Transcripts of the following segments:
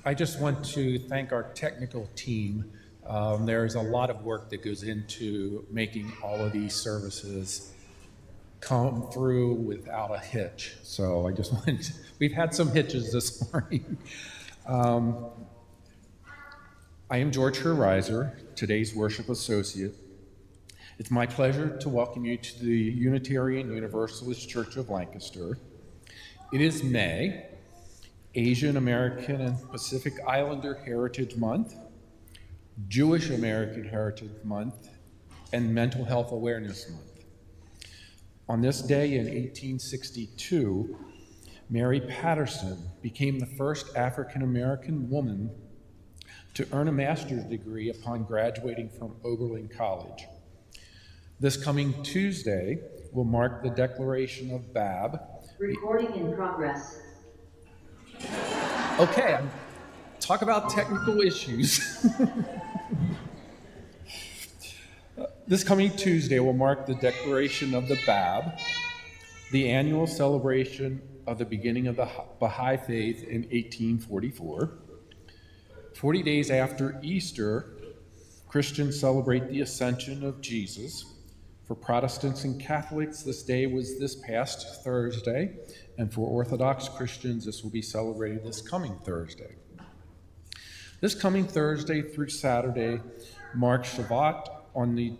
I just want to thank our technical team. There's a lot of work that goes into making all of these services come through without a hitch. So I just want to, we've had some hitches this morning. I am George Herreiser, today's worship associate. It's my pleasure to welcome you to the Unitarian Universalist Church of Lancaster. It is May, Asian American and Pacific Islander Heritage Month, Jewish American Heritage Month, and Mental Health Awareness Month. On this day in 1862, Mary Patterson became the first African American woman to earn a master's degree upon graduating from Oberlin College. This coming Tuesday will mark the declaration of BAB. Recording in progress. Okay, talk about technical issues. This coming Tuesday will mark the declaration of the BAB, the annual celebration of the beginning of the Baha'i Faith in 1844. 40 days after Easter, Christians celebrate the ascension of Jesus. For Protestants and Catholics, this day was this past Thursday, and for Orthodox Christians, this will be celebrated this coming Thursday. This coming Thursday through Saturday marks Shabbat on the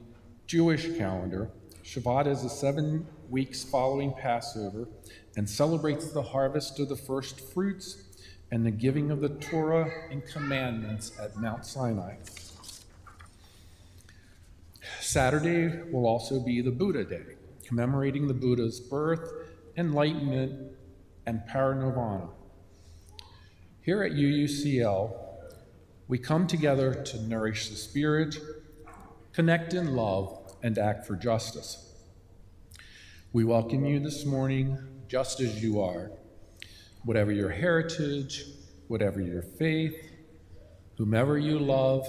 Jewish calendar. Shabbat is the 7 weeks following Passover and celebrates the harvest of the first fruits and the giving of the Torah and commandments at Mount Sinai. Saturday will also be the Buddha Day, commemorating the Buddha's birth, enlightenment, and parinirvana. Here at UUCL, we come together to nourish the spirit, connect in love, and act for justice. We welcome you this morning just as you are, whatever your heritage, whatever your faith, whomever you love,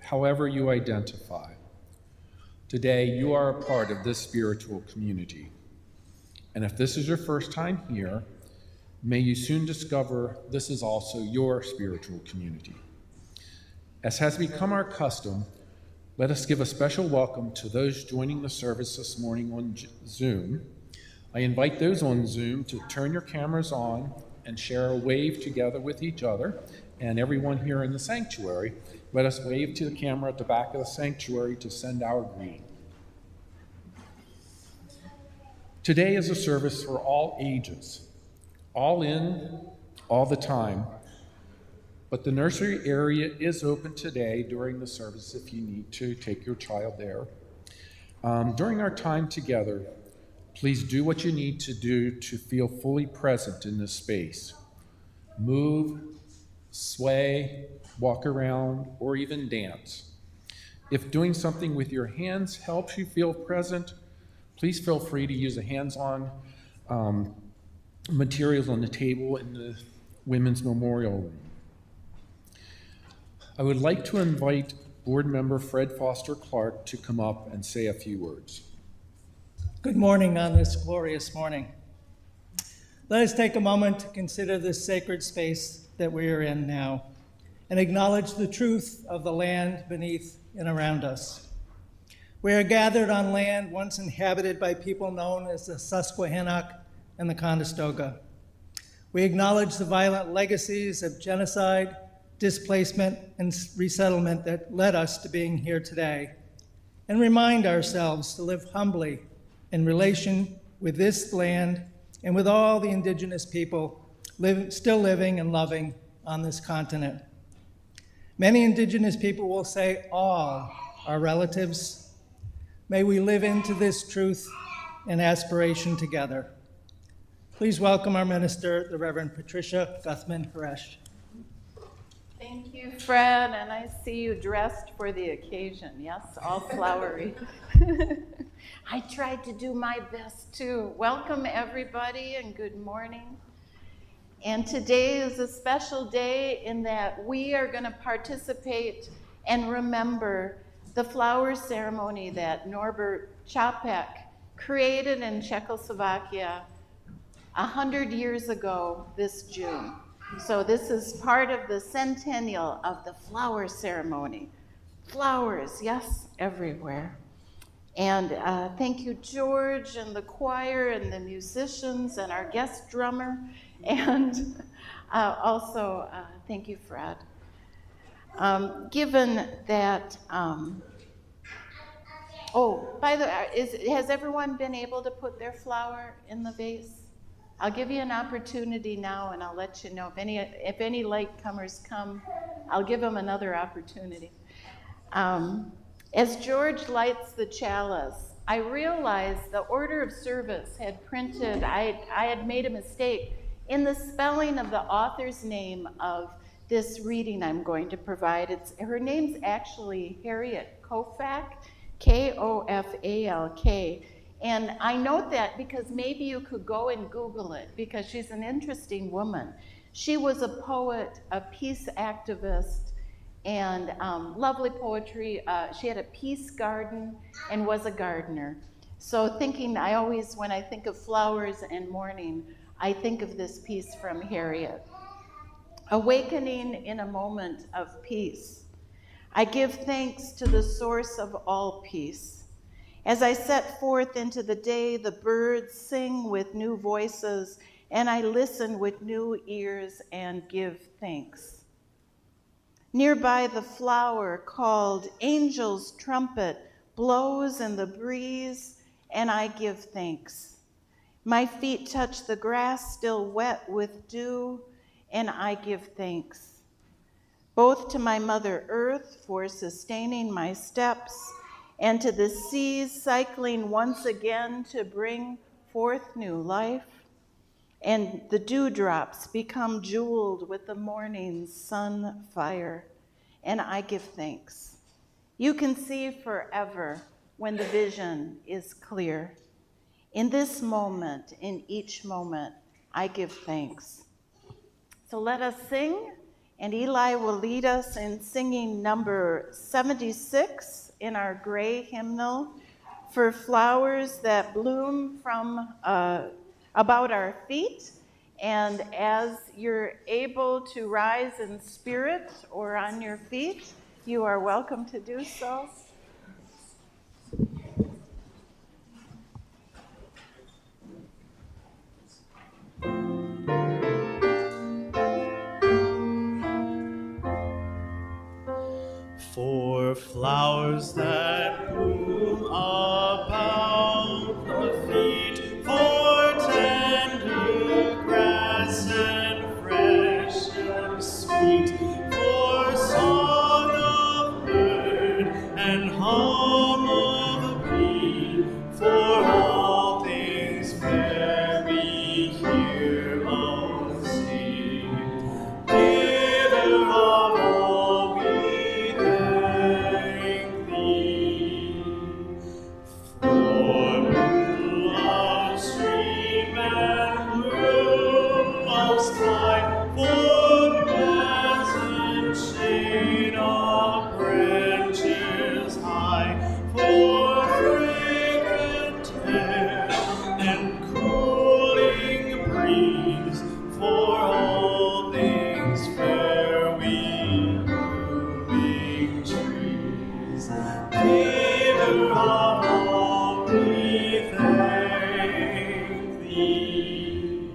however you identify. Today, you are a part of this spiritual community. And if this is your first time here, may you soon discover this is also your spiritual community. As has become our custom, let us give a special welcome to those joining the service this morning on Zoom. I invite those on Zoom to turn your cameras on and share a wave together with each other and everyone here in the sanctuary. Let us wave to the camera at the back of the sanctuary to send our greeting. Today is a service for all ages, all in, all the time. But the nursery area is open today during the service if you need to take your child there. During our time together, please do what you need to do to feel fully present in this space. Move, sway, walk around, or even dance. If doing something with your hands helps you feel present, please feel free to use the hands-on materials on the table in the Women's Memorial Room. I would like to invite board member Fred Foster Clark to come up and say a few words. Good morning on this glorious morning. Let us take a moment to consider this sacred space that we are in now and acknowledge the truth of the land beneath and around us. We are gathered on land once inhabited by people known as the Susquehannock and the Conestoga. We acknowledge the violent legacies of genocide, displacement, and resettlement that led us to being here today, and remind ourselves to live humbly in relation with this land and with all the indigenous people still living and loving on this continent. Many indigenous people will say all are relatives. May we live into this truth and aspiration together. Please welcome our minister, the Reverend Patricia Guthmann Haresch. Thank you, Fred, and I see you dressed for the occasion. Yes, all flowery. I tried to do my best too. Welcome everybody and good morning. And today is a special day in that we are going to participate and remember the flower ceremony that Norbert Capek created in Czechoslovakia 100 years ago this June. So this is part of the Centennial of the flower ceremony. Flowers, yes, everywhere. And thank you, George, and the choir, and the musicians, and our guest drummer, and also thank you, Fred. Given that, oh, by the way, has everyone been able to put their flower in the vase? I'll give you an opportunity now, and I'll let you know if any latecomers come. I'll give them another opportunity. As George lights the chalice, I realized the order of service had printed, I had made a mistake in the spelling of the author's name of this reading I'm going to provide. Her name's actually Harriet Kofak, Kofalk. And I note that because maybe you could go and Google it, because she's an interesting woman. She was a poet, a peace activist, and lovely poetry. She had a peace garden and was a gardener. So I always, when I think of flowers and mourning, I think of this piece from Harriet. Awakening in a moment of peace. I give thanks to the source of all peace. As I set forth into the day, the birds sing with new voices, and I listen with new ears and give thanks. Nearby, the flower called Angel's Trumpet blows in the breeze, and I give thanks. My feet touch the grass still wet with dew, and I give thanks. Both to my Mother Earth for sustaining my steps, and to the seas cycling once again to bring forth new life. And the dewdrops become jeweled with the morning's sun fire, and I give thanks. You can see forever when the vision is clear. In this moment, in each moment, I give thanks. So let us sing, and Eli will lead us in singing number 76 in our gray hymnal, For Flowers That Bloom from About Our Feet. And as you're able to rise in spirit or on your feet, you are welcome to do so. For flowers that bloom about the feet, for tender grass and fresh and sweet, for song of bird and hum of bee, for all things fair we hear of thee. Giver of all we thank thee. For blue of stream and blue of sky, for pleasant shade of branches high, for fragrant air and cooling breeze, for all things fair we blooming trees. Giver of all we thank thee.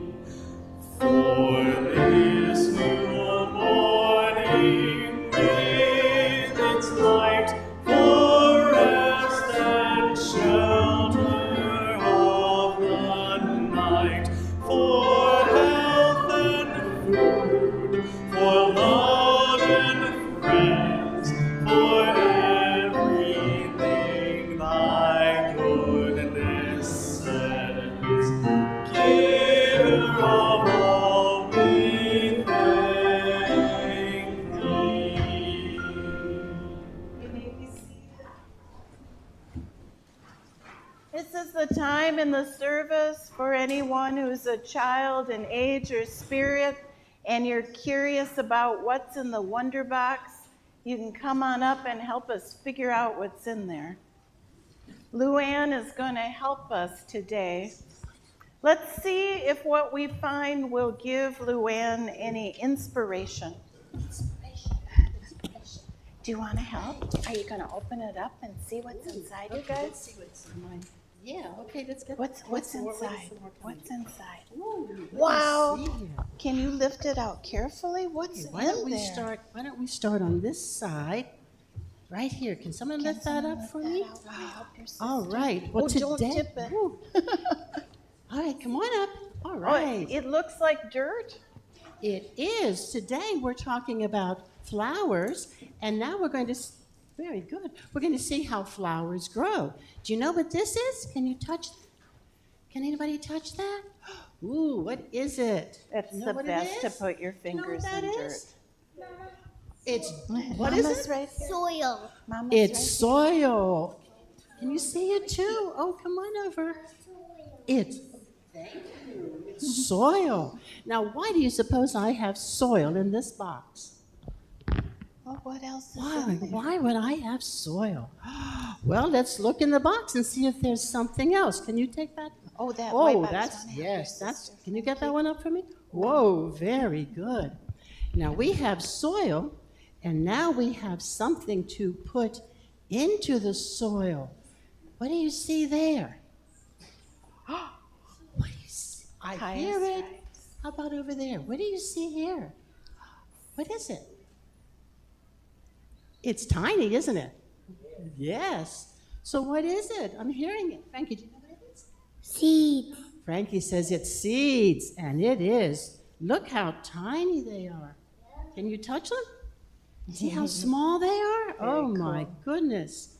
For this new morning with its light, for rest and shelter of the night, for health and food, for love and friends, for everything thy goodness sends. Giver of all we thank thee. This is the time in the service for anyone who's a child in age or spirit and you're curious about what's in the Wonder Box. You can come on up and help us figure out what's in there. Luann is going to help us today. Let's see if what we find will give Luann any inspiration. Do you want to help? Are you going to open it up and see what's inside, you guys? Let's see what's in mine. Yeah, okay, let's get What's more- inside? some more What's inside? Ooh, let me Wow. see here. Can you lift it out carefully? What's Why in don't we there? start? Why don't we start on this side, right here? Can someone lift that up for me? Let me help your sister. All right. Well, Oh, don't today. tip it. Ooh. All right, come on up. All Oh, right. it looks like dirt. It is. Today we're talking about flowers, and now we're going to. Very good. We're going to see how flowers grow. Do you know what this is? Can you touch? Can anybody touch that? Ooh, what is it? It's You know the what it best to is? put your You know fingers what that in is? dirt. It's what is Mama's it? right here. Soil. Mama's It's right soil. Can you see it too? Oh, come on over. It's soil. Now, why do you suppose I have soil in this box? here. Well, what else is Why? in there? Why would I have soil? Well, let's look in the box and see if there's something else. Can you take that? Oh, that Oh, white box. that's, Wanna help your yes, that's, sister? can you get that one up for me? Whoa, very good. Now we have soil, and now we have something to put into the soil. What do you see there? What do you see? I hear it. How about over there? What do you see here? What is it? It's tiny, isn't it? Yes. So what is it? I'm hearing it. Frankie, do you know what it is? Seeds. Frankie says it's seeds, and it is. Look how tiny they are. Can you touch them? See how small they are? Oh my goodness.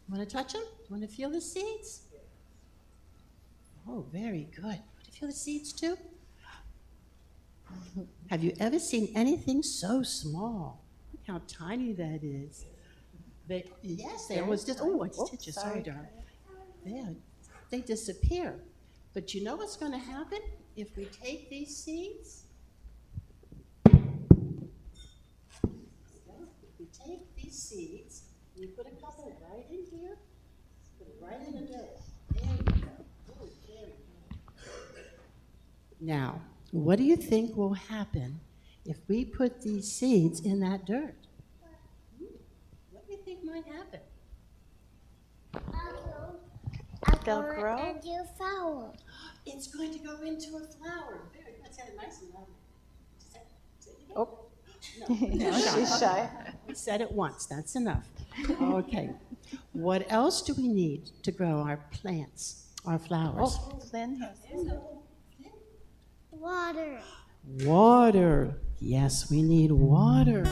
Want to touch them? Want to feel the seeds? Oh, very good. Want to feel the seeds too? Have you ever seen anything so small? Look how tiny that is. Yes, they almost just, oh, I just hit you. Sorry, darling. They disappear. But you know what's going to happen if we take these seeds? If we take these seeds, we put a couple right in here, put it right in the dirt. There you go. Oh, very good. Now, what do you think will happen if we put these seeds in that dirt? What do you think might happen? They'll grow? And you flower. It's going to go into a flower. Very good. Say it nice and loud. Say it again. Oh. No. She's shy. We said it once. That's enough. Okay. What else do we need to grow our plants, our flowers? Oh, Lynn has Water. Water. Yes, we need water.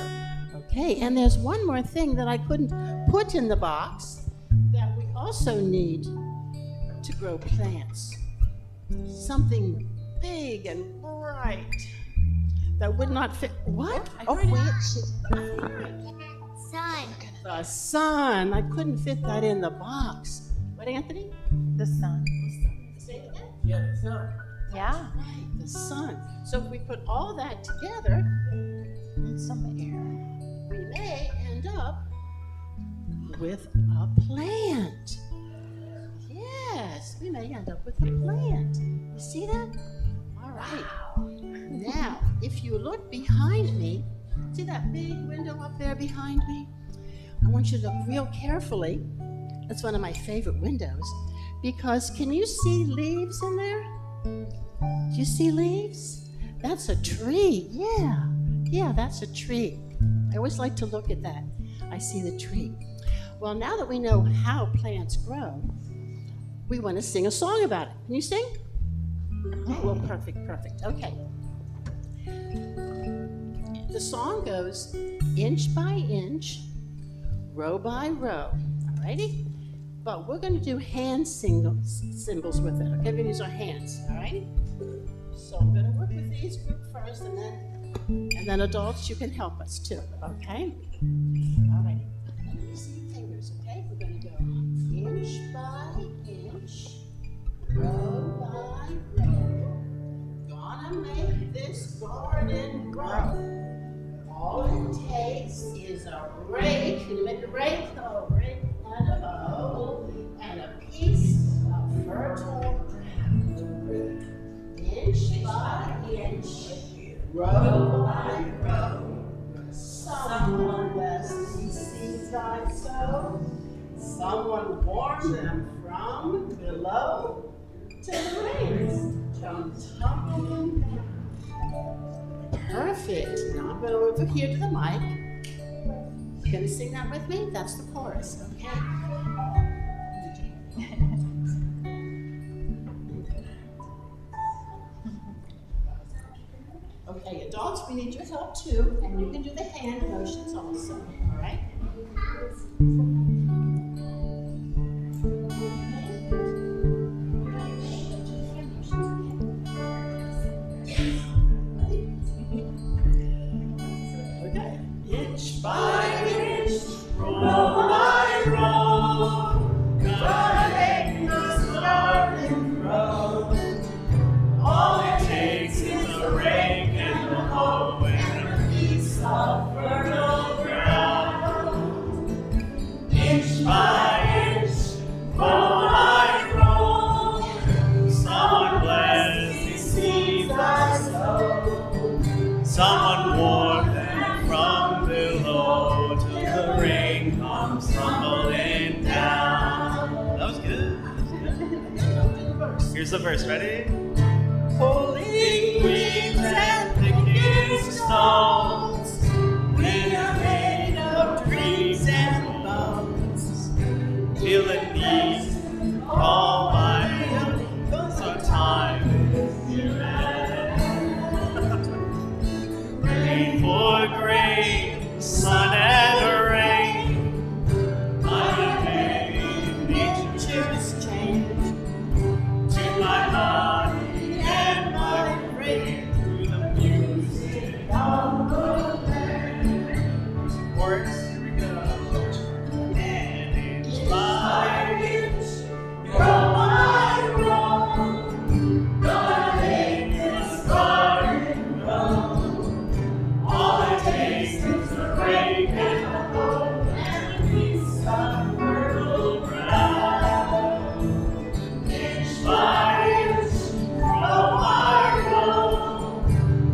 Okay, and there's one more thing that I couldn't put in the box that we also need to grow plants. Something big and bright that would not fit. What? Oh, I heard wait. it. Sun. The sun. I couldn't fit that in the box. What, Anthony? The sun. Say it again. Yeah, the sun. Yeah. Right, the sun. So if we put all that together, And some air. we may end up with a plant. Yes, we may end up with a plant. You see that? All right. Now, if you look behind me, see that big window up there behind me? I want you to look real carefully. That's one of my favorite windows because can you see leaves in there? Do you see leaves? That's a tree. Yeah, that's a tree. I always like to look at that. I see the tree. Well, now that we know how plants grow, we want to sing a song about it. Can you sing? Oh, well, perfect. Okay. The song goes inch by inch, row by row. All righty? But we're going to do hand symbols with it. Okay, we're going to use our hands. All righty? So I'm going to work with these group first, and then adults, you can help us too. Okay? All righty. Let me see your fingers. Okay? We're going to go inch by inch, row by row. Gonna make this garden grow. All it takes is a rake. Can you make a rake? A rake and a hoe and a piece of fertile ground. Row by row, someone lets these seeds I sow. Someone warns them from below till the rains come tumbling down. Perfect. Now I'm going over here to the mic. You gonna sing that with me? That's the chorus, okay? Okay, adults, we need your help too, and you can do the hand motions also, all right? Okay. Inch by inch, row by row, gotta make this garden grow. All it takes is a rake and a hoe and a piece of fertile ground. Inch by inch, row by row, someone bless these seeds I sow. Someone warn them from below till the rain comes tumbling down. That was good. Here's the verse. Ready? Pulling weeds and picking stones, we are made of dreams and bones. Feel the need, all my own, cause our time is near. Rain for grain, sun and rain, I am made, nature's change to my body and my brain through the music of the land. Chorus, here we go. And inch by inch, row by row, gonna make this garden grow. All it takes is a rake and a hoe and a piece of fertile ground. Inch by inch, row by row,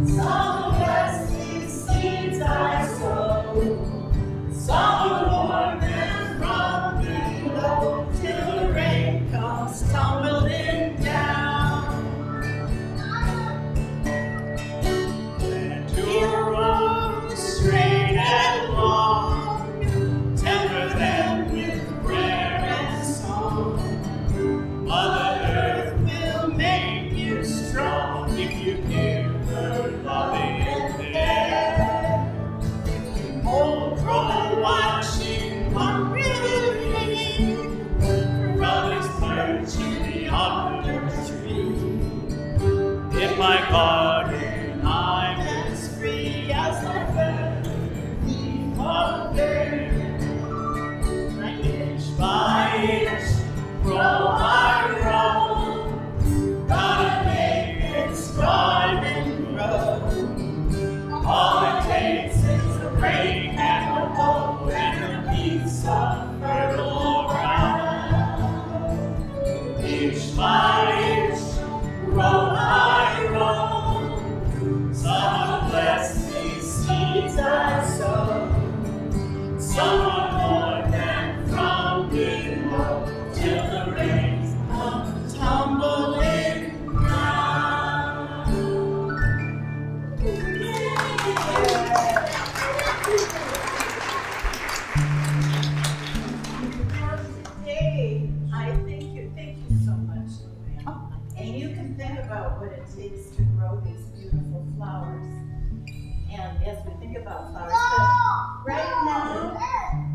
some bless these seeds I sow. Some warn them from below till the rain comes tumbling down. Plant your rows straight and long, temper them with prayer and song. Mother Earth will make you strong if you give her loving care. Old crow watching one river ring, brothers perching beyond the tree. In my garden I'm as free as a feather, leaf of there. Inch by inch, row by row, gotta make this garden grow. All it takes is a rake and a hoe and a piece of fertile ground. Inch by inch, row by row, someone bless these seeds I sow. Someone warn them from below till the rains come tumbling down. Today, thank you so much, Luann. And you can think about what it takes to grow these beautiful flowers. And as we think about flowers, but right now,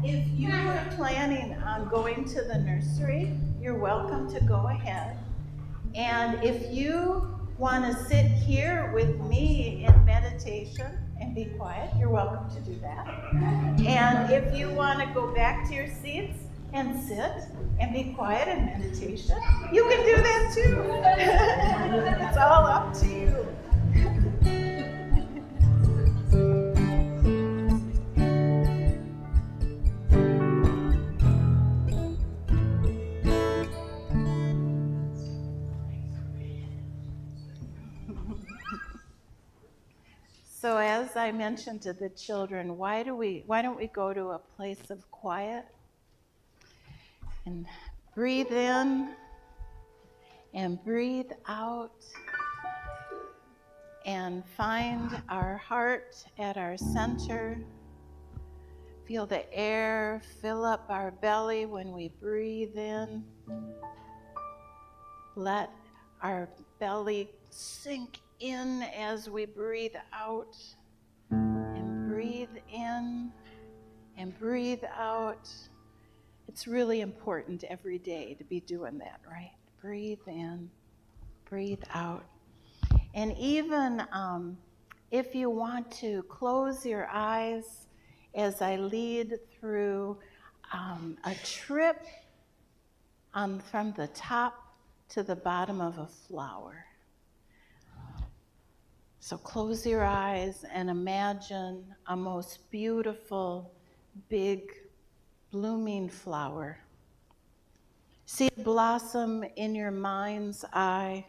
if you were planning on going to the nursery, you're welcome to go ahead. And if you want to sit here with me in meditation and be quiet, you're welcome to do that. And if you want to go back to your seats and sit and be quiet in meditation, you can do that too. It's all up to you. as I mentioned to the children, why don't we go to a place of quiet and breathe in and breathe out and find our heart at our center. Feel the air fill up our belly when we breathe in. Let our belly sink in as we breathe out. And breathe in and breathe out. It's really important every day to be doing that, right? Breathe in, breathe out. And even if you want to close your eyes as I lead through a trip from the top to the bottom of a flower. So close your eyes and imagine a most beautiful, big, blooming flower. See it blossom in your mind's eye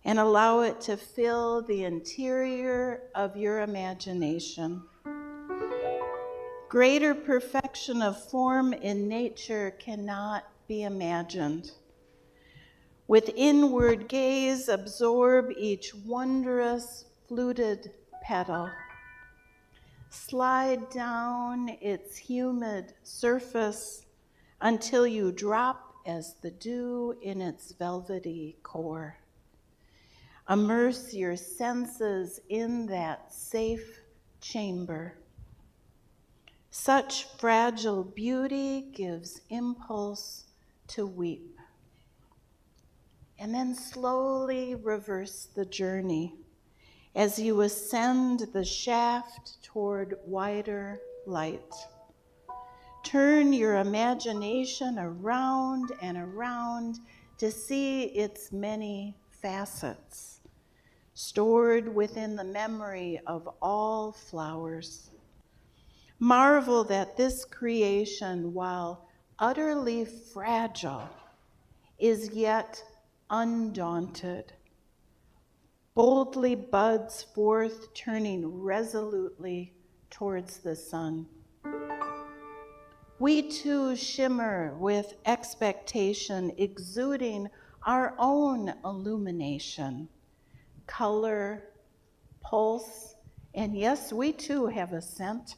and allow it to fill the interior of your imagination. Greater perfection of form in nature cannot be imagined. With inward gaze, absorb each wondrous fluted petal. Slide down its humid surface until you drop as the dew in its velvety core. Immerse your senses in that safe chamber. Such fragile beauty gives impulse to weep. And then slowly reverse the journey as you ascend the shaft toward wider light. Turn your imagination around and around to see its many facets, stored within the memory of all flowers. Marvel that this creation, while utterly fragile, is yet undaunted, boldly buds forth, turning resolutely towards the sun. We too shimmer with expectation, exuding our own illumination, color, pulse, and yes, we too have a scent.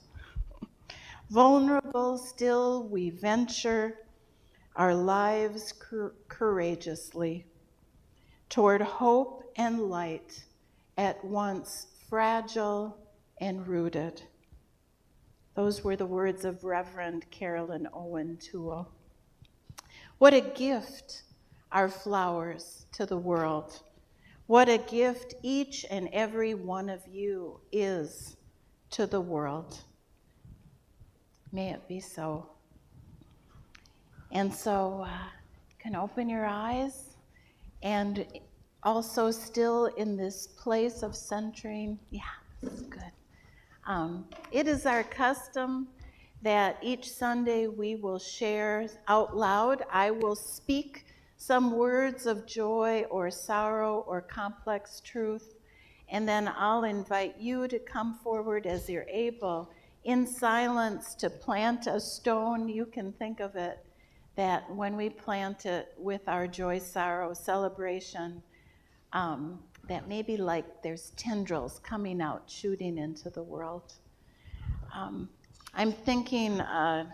Vulnerable still, we venture our lives courageously toward hope and light, at once fragile and rooted. Those were the words of Reverend Carolyn Owen Toole. What a gift are flowers to the world. What a gift each and every one of you is to the world. May it be so. And so you can open your eyes, and also still in this place of centering. Yeah, this is good. It is our custom that each Sunday we will share out loud. I will speak some words of joy or sorrow or complex truth, and then I'll invite you to come forward as you're able in silence to plant a stone. You can think of it that when we plant it with our joy, sorrow celebration, that maybe like there's tendrils coming out, shooting into the world. I'm thinking, I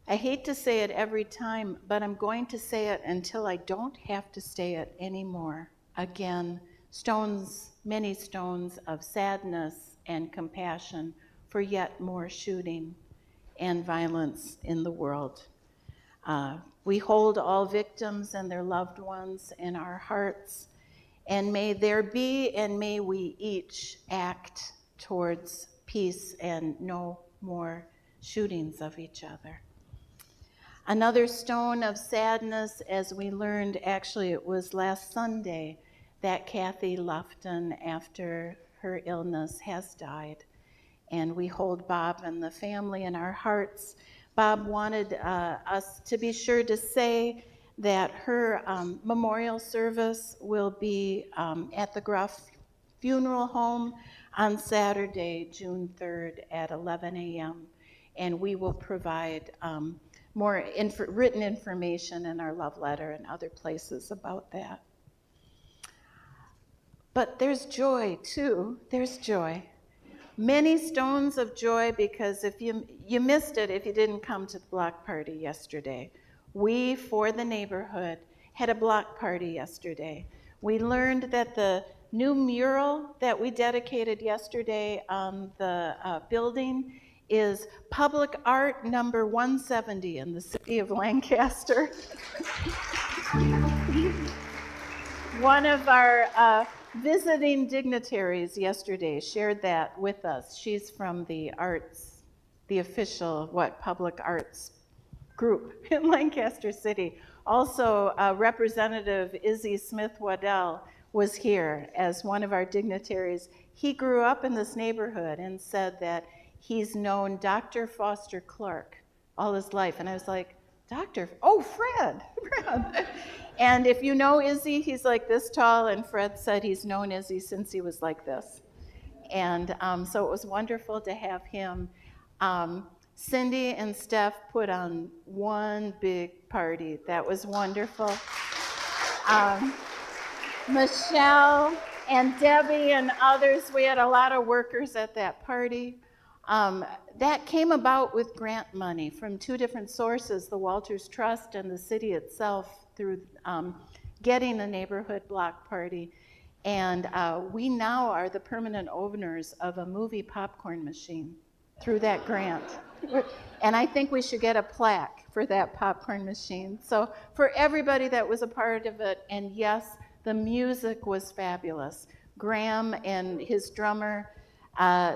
hate to say it every time, but I'm going to say it until I don't have to say it anymore. Again, stones, many stones of sadness and compassion for yet more shooting and violence in the world. We hold all victims and their loved ones in our hearts, and may there be, and may we each act towards peace and no more shootings of each other. Another stone of sadness, as we learned, actually it was last Sunday that Kathy Lufton, after her illness, has died. And we hold Bob and the family in our hearts. Bob wanted us to be sure to say that her memorial service will be at the Gruff funeral home on Saturday, June 3rd at 11 a.m. And we will provide more written information in our love letter and other places about that. But there's joy too. There's joy. Many stones of joy, because if you missed it if you didn't come to the block party yesterday. We, for the neighborhood, had a block party yesterday. We learned that the new mural that we dedicated yesterday on the building is public art number 170 in the city of Lancaster. One of our visiting dignitaries yesterday shared that with us. She's from the arts, the official, public arts group in Lancaster City. Also, Representative Izzy Smith-Waddell was here as one of our dignitaries. He grew up in this neighborhood and said that he's known Dr. Foster Clark all his life. And I was like, Fred. And if you know Izzy, he's like this tall, and Fred said he's known Izzy since he was like this. And so it was wonderful to have him. Cindy and Steph put on one big party. That was wonderful. Michelle and Debbie and others, we had a lot of workers at that party. That came about with grant money from two different sources, the Walters Trust and the city itself, through getting the neighborhood block party. And we now are the permanent owners of a movie popcorn machine through that grant. And I think we should get a plaque for that popcorn machine. So for everybody that was a part of it, and yes, the music was fabulous. Graham and his drummer,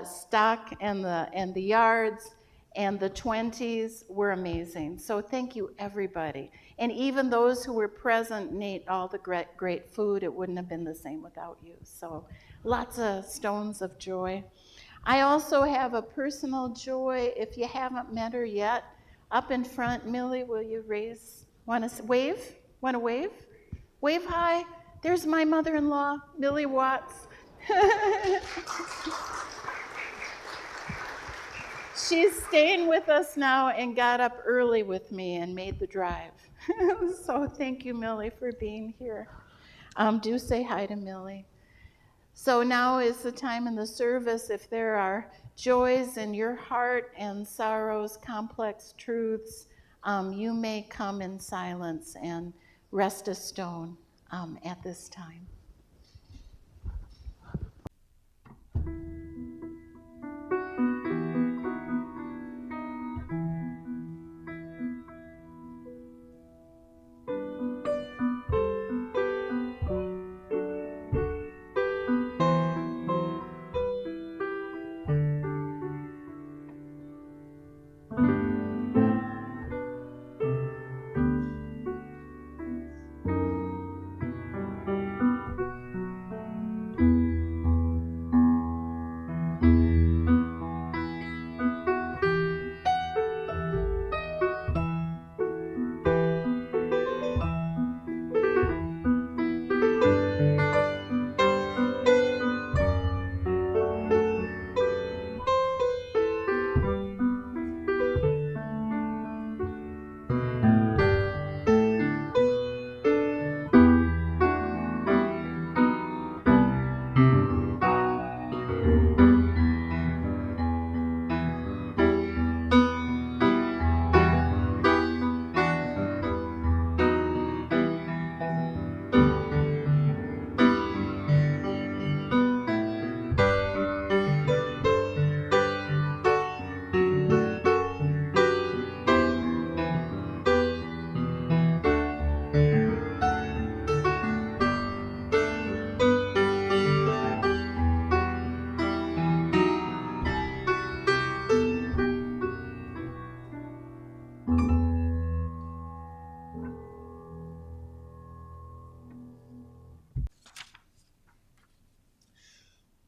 Stock and the Yards and the 20s were amazing. So thank you, everybody. And even those who were present and ate all the great food, it wouldn't have been the same without you. So lots of stones of joy. I also have a personal joy. If you haven't met her yet, up in front, Millie, will you want to wave? Want to wave? Wave hi. There's my mother-in-law, Millie Watts. She's staying with us now and got up early with me and made the drive. So thank you, Millie, for being here. Do say hi to Millie. So now is the time in the service. If there are joys in your heart and sorrows, complex truths, you may come in silence and rest a stone at this time.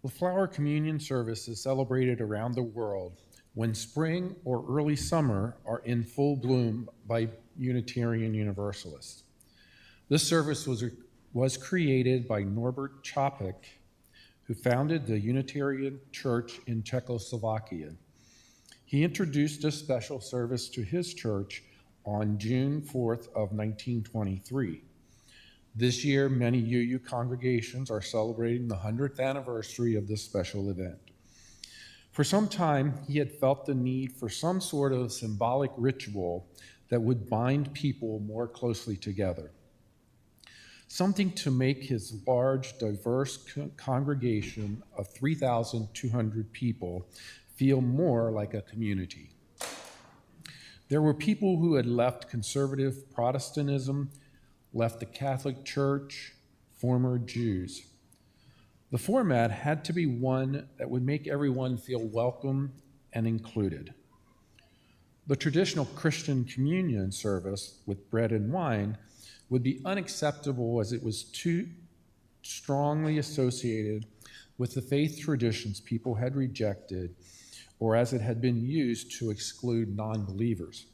The flower communion service is celebrated around the world when spring or early summer are in full bloom by Unitarian Universalists. This service was created by Norbert Capek, who founded the Unitarian Church in Czechoslovakia. He introduced a special service to his church on June 4th of 1923. This year, many UU congregations are celebrating the 100th anniversary of this special event. For some time, he had felt the need for some sort of symbolic ritual that would bind people more closely together. Something to make his large, diverse congregation of 3,200 people feel more like a community. There were people who had left conservative Protestantism, left the Catholic Church, former Jews. The format had to be one that would make everyone feel welcome and included. The traditional Christian communion service with bread and wine would be unacceptable as it was too strongly associated with the faith traditions people had rejected, or as it had been used to exclude non-believers.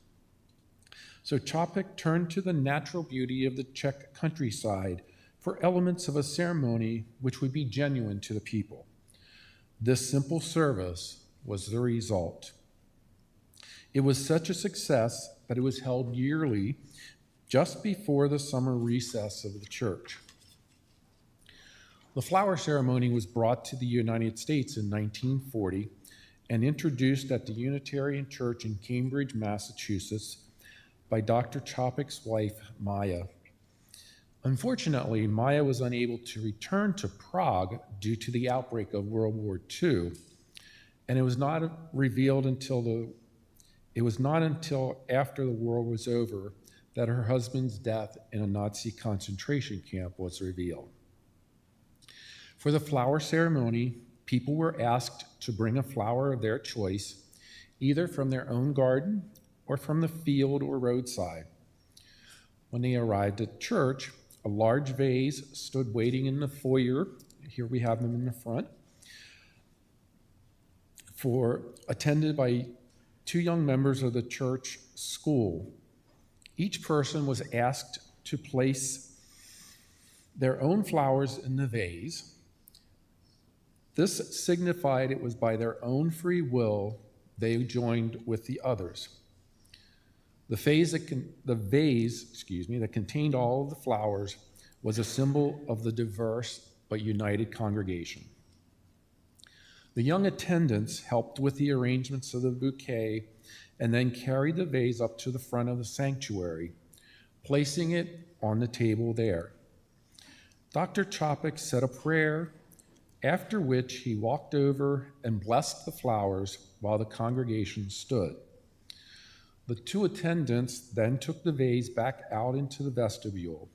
So Capek turned to the natural beauty of the Czech countryside for elements of a ceremony which would be genuine to the people. This simple service was the result. It was such a success that it was held yearly just before the summer recess of the church. The flower ceremony was brought to the United States in 1940 and introduced at the Unitarian Church in Cambridge, Massachusetts, by Dr. Capek's wife, Maya. Unfortunately, Maya was unable to return to Prague due to the outbreak of World War II, and it was not until after the war was over that her husband's death in a Nazi concentration camp was revealed. For the flower ceremony, people were asked to bring a flower of their choice, either from their own garden or from the field or roadside. When they arrived at church, a large vase stood waiting in the foyer. Here we have them in the front, attended by 2 young members of the church school. Each person was asked to place their own flowers in the vase. This signified it was by their own free will they joined with the others. The vase that contained all of the flowers was a symbol of the diverse but united congregation. The young attendants helped with the arrangements of the bouquet and then carried the vase up to the front of the sanctuary, placing it on the table there. Dr. Capek said a prayer, after which he walked over and blessed the flowers while the congregation stood. The 2 attendants then took the vase back out into the vestibule.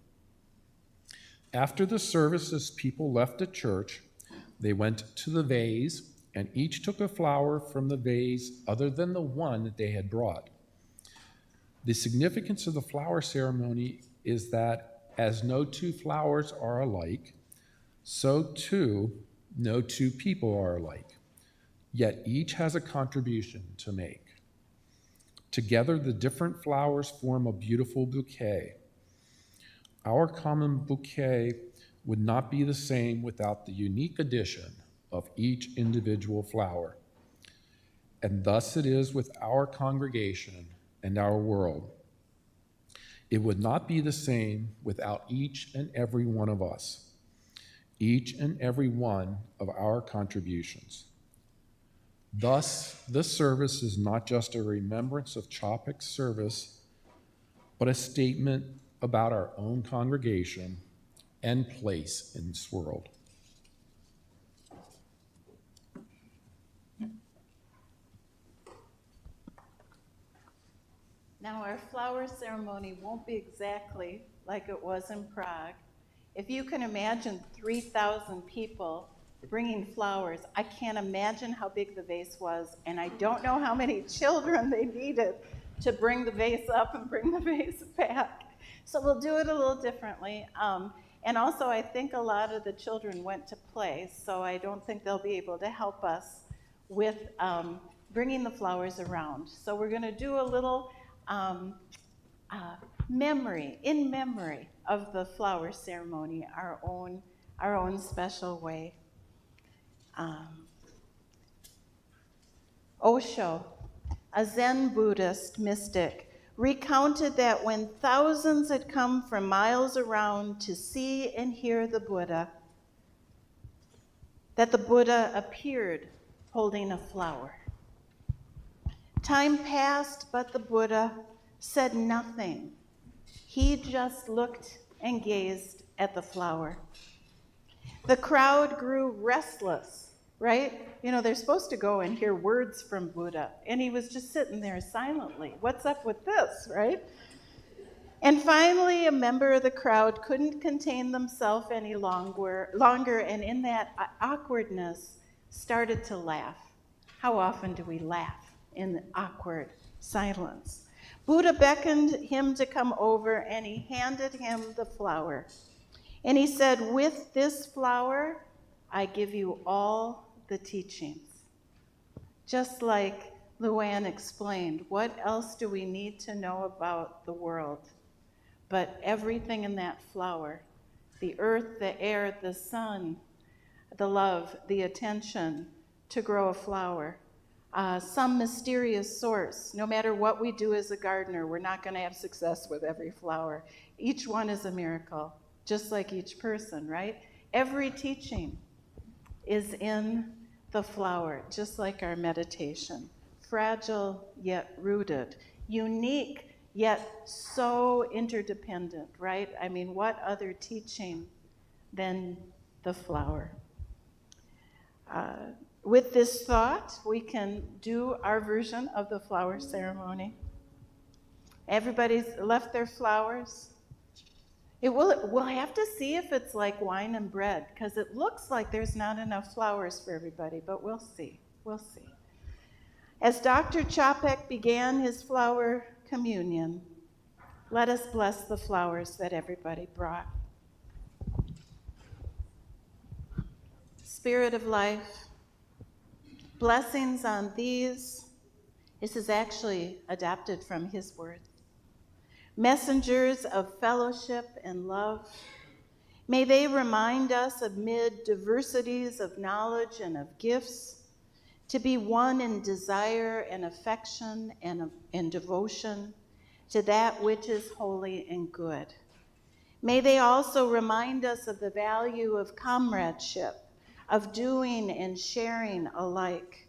After the service, as people left the church, they went to the vase and each took a flower from the vase other than the one that they had brought. The significance of the flower ceremony is that as no 2 flowers are alike, so too no 2 people are alike, yet each has a contribution to make. Together, the different flowers form a beautiful bouquet. Our common bouquet would not be the same without the unique addition of each individual flower. And thus it is with our congregation and our world. It would not be the same without each and every one of us, each and every one of our contributions. Thus, this service is not just a remembrance of Capek's service, but a statement about our own congregation and place in this world. Now, our flower ceremony won't be exactly like it was in Prague. If you can imagine 3,000 people bringing flowers, I can't imagine how big the vase was, and I don't know how many children they needed to bring the vase up and bring the vase back. So we'll do it a little differently. And also, I think a lot of the children went to play, so I don't think they'll be able to help us with bringing the flowers around. So we're going to do a little in memory of the flower ceremony, our own special way. Osho, a Zen Buddhist mystic, recounted that when thousands had come from miles around to see and hear the Buddha, that the Buddha appeared holding a flower. Time passed, but the Buddha said nothing. He just looked and gazed at the flower. The crowd grew restless, right? You know, they're supposed to go and hear words from Buddha, and he was just sitting there silently. What's up with this, right? And finally, a member of the crowd couldn't contain themselves any longer, and in that awkwardness, started to laugh. How often do we laugh in awkward silence? Buddha beckoned him to come over, and he handed him the flower. And he said, "With this flower, I give you all the teachings." Just like Luann explained, what else do we need to know about the world? But everything in that flower, the earth, the air, the sun, the love, the attention to grow a flower, some mysterious source. No matter what we do as a gardener, we're not going to have success with every flower. Each one is a miracle, just like each person, right? Every teaching is in the flower, just like our meditation. Fragile yet rooted, unique yet so interdependent, right? I mean, what other teaching than the flower? With this thought, we can do our version of the flower ceremony. Everybody's left their flowers. We'll have to see if it's like wine and bread, because it looks like there's not enough flowers for everybody, but we'll see. We'll see. As Dr. Capek began his flower communion, let us bless the flowers that everybody brought. Spirit of life, blessings on these. This is actually adapted from his words. Messengers of fellowship and love, may they remind us amid diversities of knowledge and of gifts to be one in desire and affection and devotion to that which is holy and good. May they also remind us of the value of comradeship, of doing and sharing alike.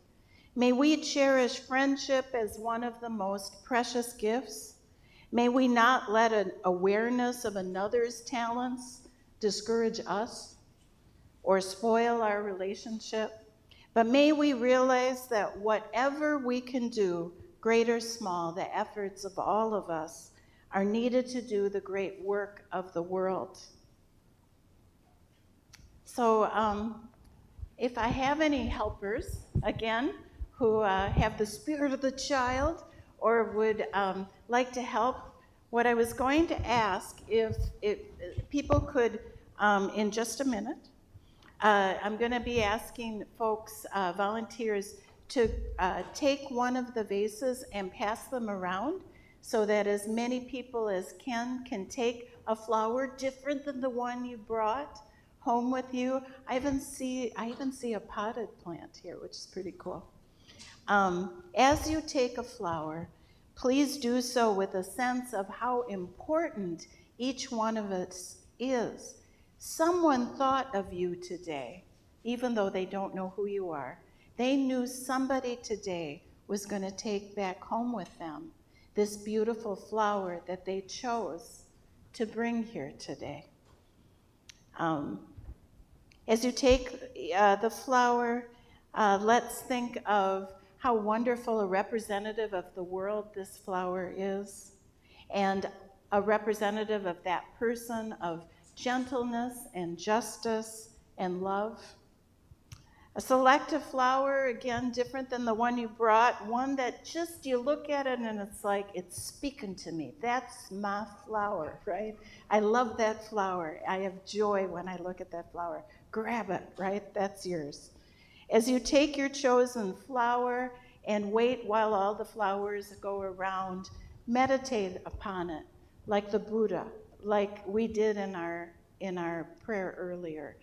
May we cherish friendship as one of the most precious gifts. May we not let an awareness of another's talents discourage us or spoil our relationship. But may we realize that whatever we can do, great or small, the efforts of all of us are needed to do the great work of the world. So if I have any helpers, again, who have the spirit of the child or would like to help, what I was going to ask, if people could, in just a minute, I'm going to be asking folks, volunteers, to take one of the vases and pass them around so that as many people as can take a flower different than the one you brought home with you. I even see a potted plant here, which is pretty cool. As you take a flower, please do so with a sense of how important each one of us is. Someone thought of you today, even though they don't know who you are. They knew somebody today was going to take back home with them this beautiful flower that they chose to bring here today. As you take the flower, let's think of how wonderful a representative of the world this flower is, and a representative of that person of gentleness and justice and love. A selective flower, again, different than the one you brought, one that just you look at it and it's like, it's speaking to me. That's my flower, right? I love that flower. I have joy when I look at that flower. Grab it, right? That's yours. As you take your chosen flower and wait while all the flowers go around, meditate upon it like the Buddha, like we did in our prayer earlier.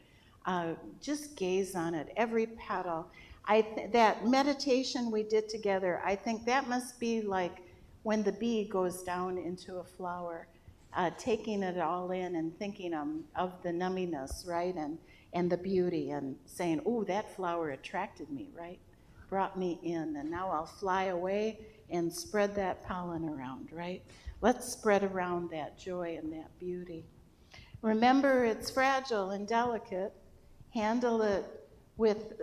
just gaze on it, every petal. That meditation we did together, I think that must be like when the bee goes down into a flower, taking it all in and thinking of the numminess, right? And the beauty, and saying, oh, that flower attracted me, right? Brought me in, and now I'll fly away and spread that pollen around, right? Let's spread around that joy and that beauty. Remember, it's fragile and delicate. Handle it with,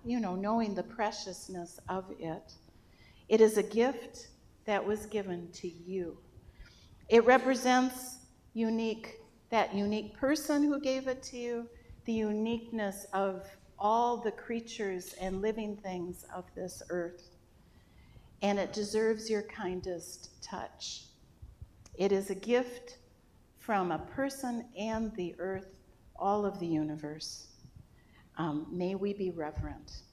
knowing the preciousness of it. It is a gift that was given to you. It represents that unique person who gave it to you, the uniqueness of all the creatures and living things of this earth. And it deserves your kindest touch. It is a gift from a person and the earth, all of the universe. May we be reverent.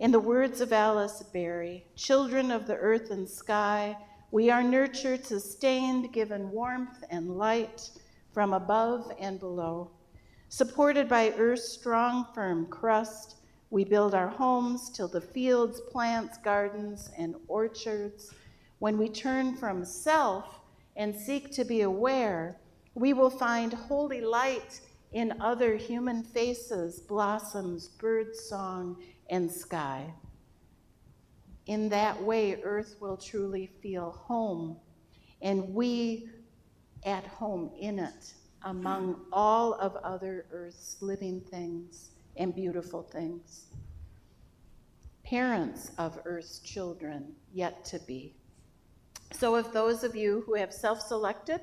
In the words of Alice Berry, children of the earth and sky, we are nurtured, sustained, given warmth and light from above and below. Supported by earth's strong, firm crust, we build our homes till the fields, plants, gardens, and orchards. When we turn from self and seek to be aware, we will find holy light in other human faces, blossoms, bird song, and sky. In that way, earth will truly feel home, and we at home in it, among all of other earth's living things and beautiful things. Parents of earth's children yet to be. So if those of you who have self-selected,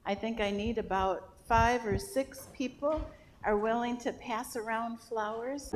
I think I need about 5 or 6 people, are willing to pass around flowers.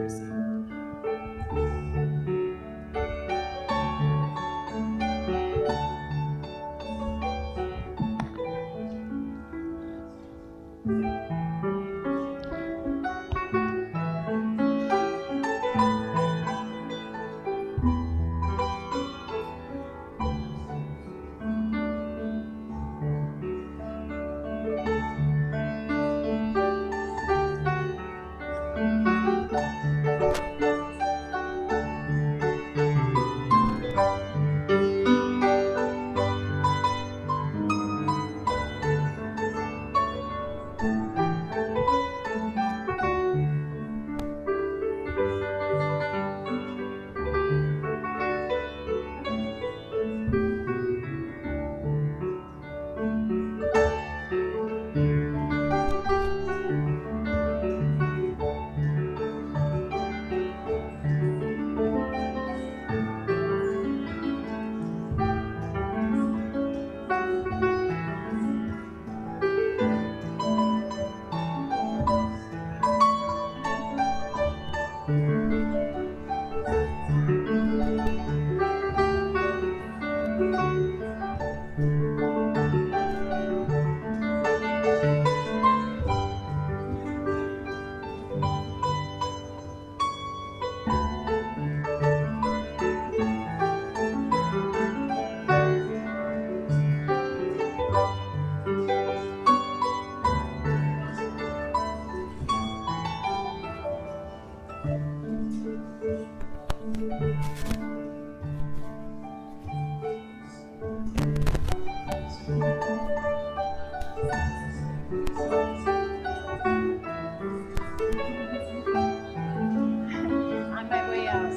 On my way out.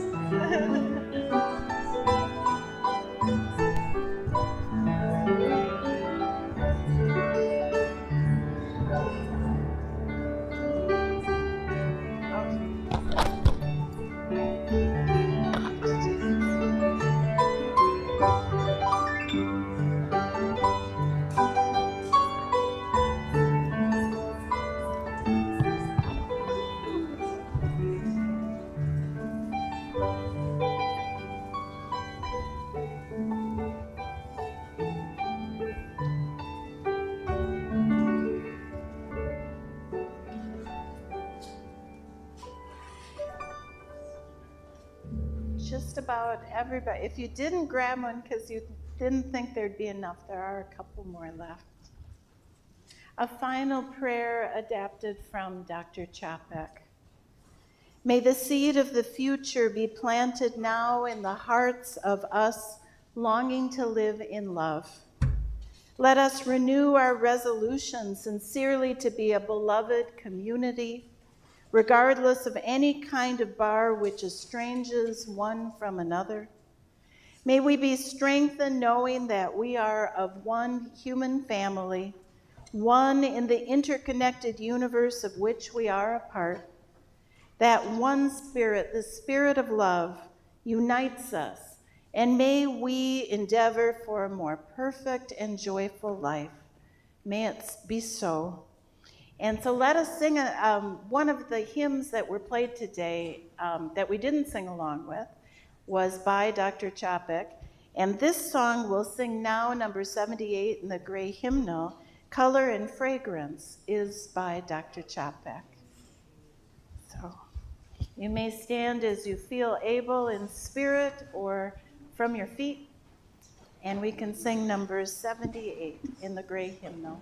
Just about everybody. If you didn't grab one because you didn't think there'd be enough, there are a couple more left. A final prayer adapted from Dr. Capek. May the seed of the future be planted now in the hearts of us longing to live in love. Let us renew our resolution sincerely to be a beloved community, regardless of any kind of bar which estranges one from another. May we be strengthened knowing that we are of one human family, one in the interconnected universe of which we are a part. That one spirit, the spirit of love, unites us, and may we endeavor for a more perfect and joyful life. May it be so. And so let us sing one of the hymns that were played today that we didn't sing along with was by Dr. Capek. And this song we'll sing now, number 78 in the gray hymnal, Color and Fragrance, is by Dr. Capek. So you may stand as you feel able in spirit or from your feet, and we can sing number 78 in the gray hymnal.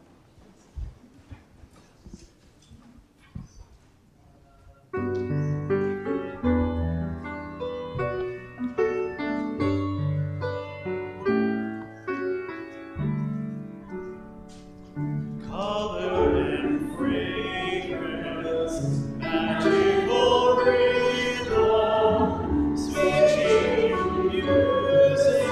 Color and fragrance, magical rhythm, sweet changing music,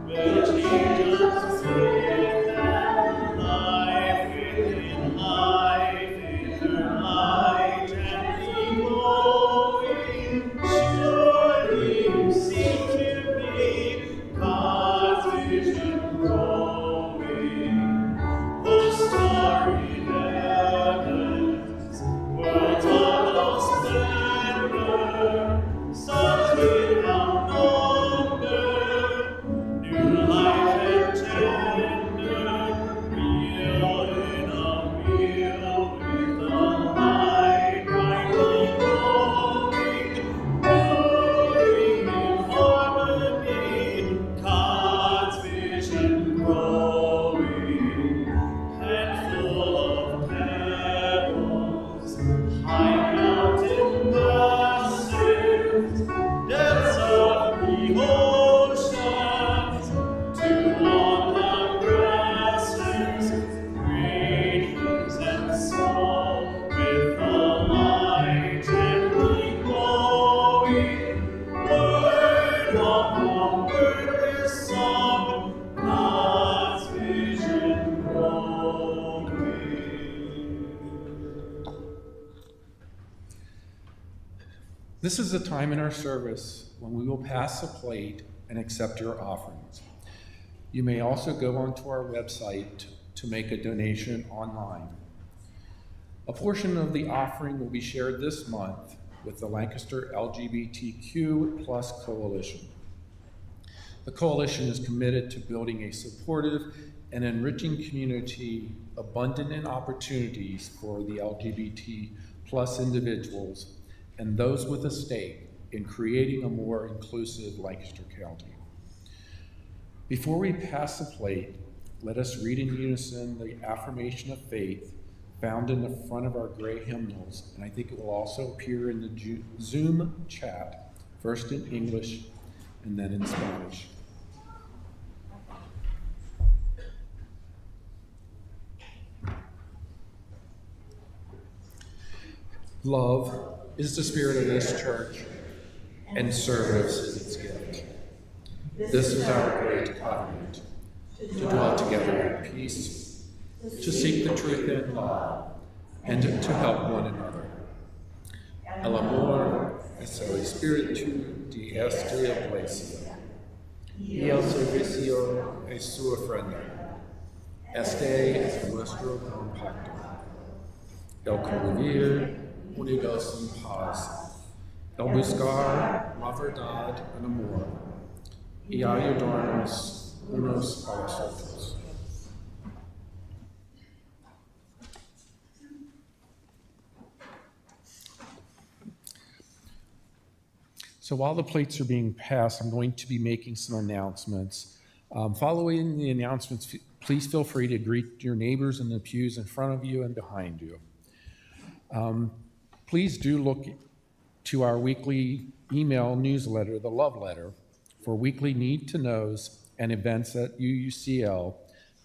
will change us with that life within life, inner light and glowing. Surely you seem to be God's vision growing. Oh, starry heavens, worlds of splendor, suns without number, new life and tender, real in a real, with the light brightly glowing, moving in harmony, God's vision growing. And full of pebbles, high mountain masses, depths of the oceans, to on the grasses, great hills and small, with the light gently glowing, word of the wordless song, God's vision growing. This is a time in our service when we will pass the plate and accept your offerings. You may also go onto our website to make a donation online. A portion of the offering will be shared this month with the Lancaster LGBTQ+ Coalition. The coalition is committed to building a supportive and enriching community abundant in opportunities for the LGBT+ individuals and those with a stake in creating a more inclusive Lancaster County. Before we pass the plate, let us read in unison the affirmation of faith found in the front of our gray hymnals, and I think it will also appear in the Zoom chat, first in English and then in Spanish. Love is the spirit of this church, and service is its gift. This is our great covenant, to dwell together in peace, to seek the truth in love, and to help one another. El amor es el espíritu de esta iglesia, y el servicio es su ofrenda. Este es nuestro compacto. El convivir unidos en paz, el buscar la verdad en amor, y ayudarnos unos a los otros. So while the plates are being passed, I'm going to be making some announcements. Following the announcements, please feel free to greet your neighbors in the pews in front of you and behind you. Please do look to our weekly email newsletter, the Love Letter, for weekly need-to-knows and events at UUCL,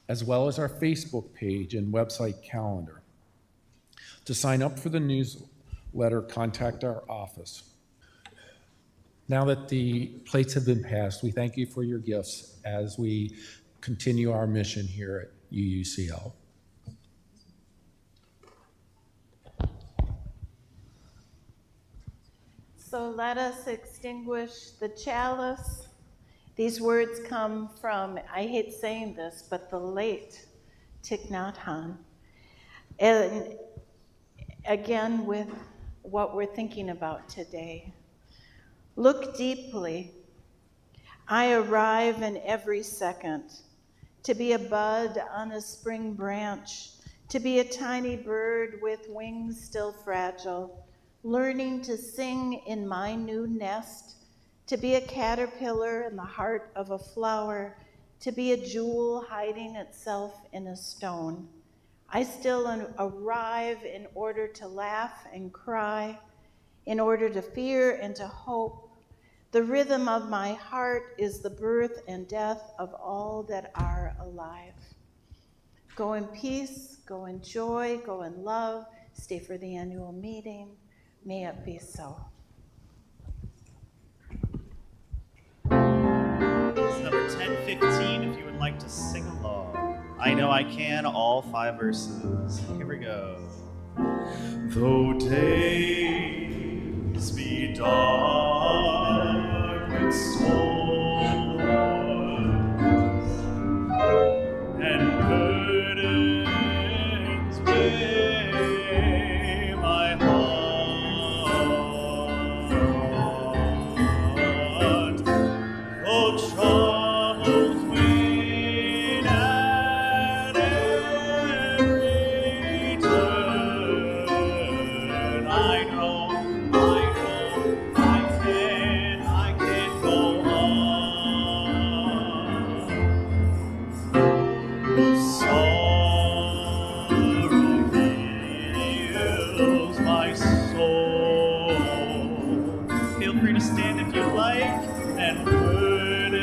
as well as our Facebook page and website calendar. To sign up for the newsletter, contact our office. Now that the plates have been passed, we thank you for your gifts as we continue our mission here at UUCL. So let us extinguish the chalice. These words come from, I hate saying this, but the late Thich Nhat Hanh. And again, with what we're thinking about today. Look deeply. I arrive in every second, to be a bud on a spring branch, to be a tiny bird with wings still fragile, learning to sing in my new nest, to be a caterpillar in the heart of a flower, to be a jewel hiding itself in a stone. I still arrive in order to laugh and cry, in order to fear and to hope. The rhythm of my heart is the birth and death of all that are alive. Go in peace, go in joy, go in love, stay for the annual meeting. May it be so. It's number 1015 if you would like to sing along. I know I can, all 5 verses. Here we go. Though days be dark with storms and burdens weigh my heart, though troubles wait at every turn, I know I can go on. Sorrow heals my soul. Feel free to stand if you like, and burdens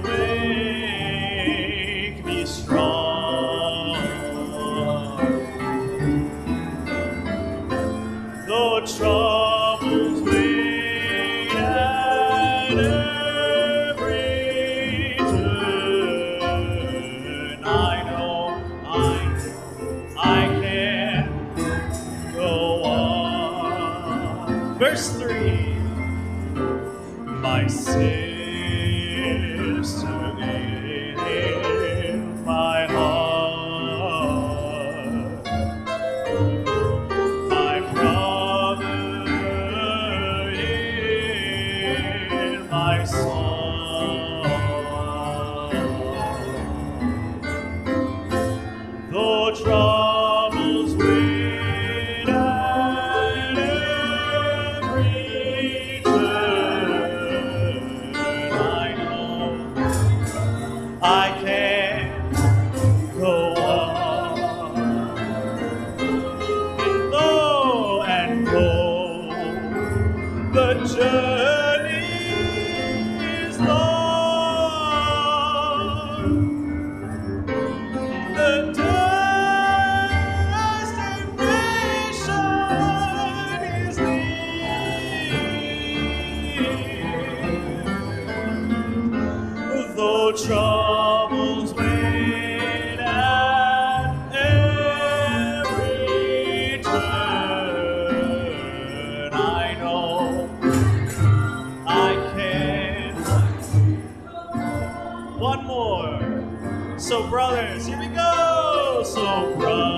make me strong. Though troubles wait at every turn, I know I can go on. Verse 3. My sister in my heart, my brother in my song, though troubles wait at every turn, I know I can go on. And though the journey is long, the destination is near. Though troubles wait at every turn, I know I can. One more. So brothers, here we go. So brothers,